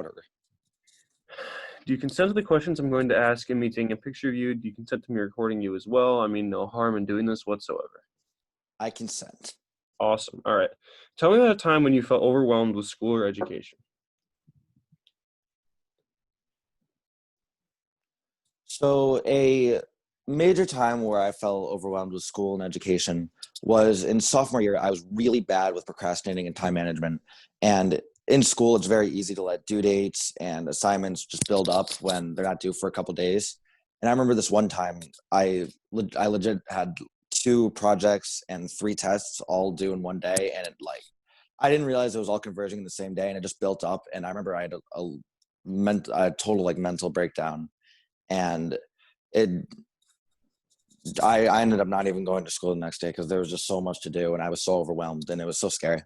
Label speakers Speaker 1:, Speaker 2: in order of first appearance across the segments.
Speaker 1: whatever.
Speaker 2: Do you consent to the questions I'm going to ask and me taking a picture of you? Do you consent to me recording you as well? I mean, no harm in doing this whatsoever.
Speaker 1: I consent.
Speaker 2: Awesome. All right. Tell me about a time when you felt overwhelmed with school or education.
Speaker 1: So a major time where I felt overwhelmed with school and education was in sophomore year. I was really bad with procrastinating and time management. And in school, it's very easy to let due dates and assignments just build up when they're not due for a couple days. And I remember this one time I legit had 2 projects and 3 tests all due in one day. And I didn't realize it was all converging in the same day, and it just built up. And I remember I had a total mental breakdown. And it I ended up not even going to school the next day because there was just so much to do and I was so overwhelmed and it was so scary.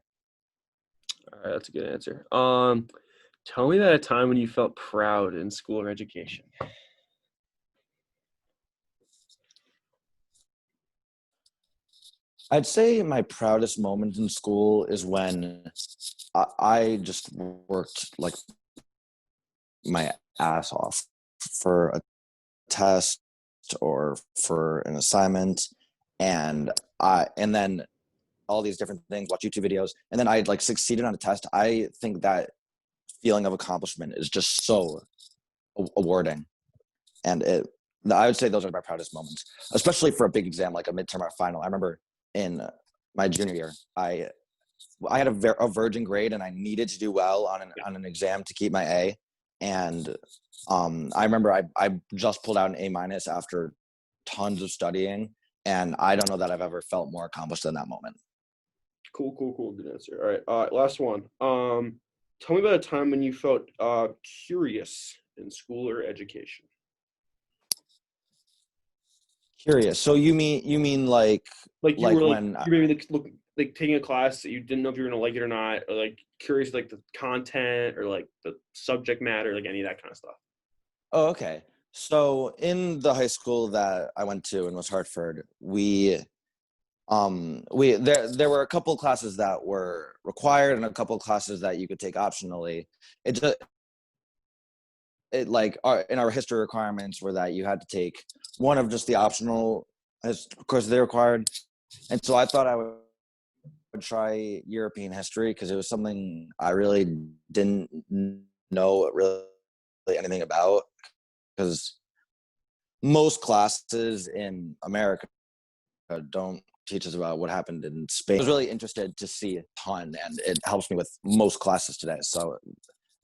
Speaker 2: All right, that's a good answer. Tell me about a time when you felt proud in school or education.
Speaker 1: I'd say my proudest moment in school is when I just worked like my ass off for a test or for an assignment, and then all these different things, watch YouTube videos, and then I succeeded on a test. I think that feeling of accomplishment is just so awarding, and I would say those are my proudest moments, especially for a big exam like a midterm or a final. I remember in my junior year, I had a virgin grade and I needed to do well on an exam to keep my A. And I remember I just pulled out an A- after tons of studying. And I don't know that I've ever felt more accomplished than that moment.
Speaker 2: Cool. Good answer. All right. Last one. Tell me about a time when you felt curious in school or education.
Speaker 1: Curious. So you mean
Speaker 2: Like you were
Speaker 1: when
Speaker 2: you maybe taking a class that you didn't know if you were gonna like it or not, or curious the content or the subject matter, any of that kind of stuff.
Speaker 1: oh, okay. So in the high school that I went to in West Hartford, there were a couple of classes that were required and a couple of classes that you could take optionally. It just in our history requirements were that you had to take one of just the optional courses they required, and so I thought I would try European history because it was something I really didn't know really anything about, because most classes in America don't teach us about what happened in Spain. I was really interested to see a ton, and it helps me with most classes today. So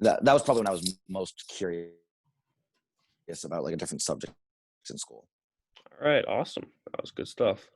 Speaker 1: that was probably when I was most curious about a different subject in school.
Speaker 2: All right, awesome. That was good stuff.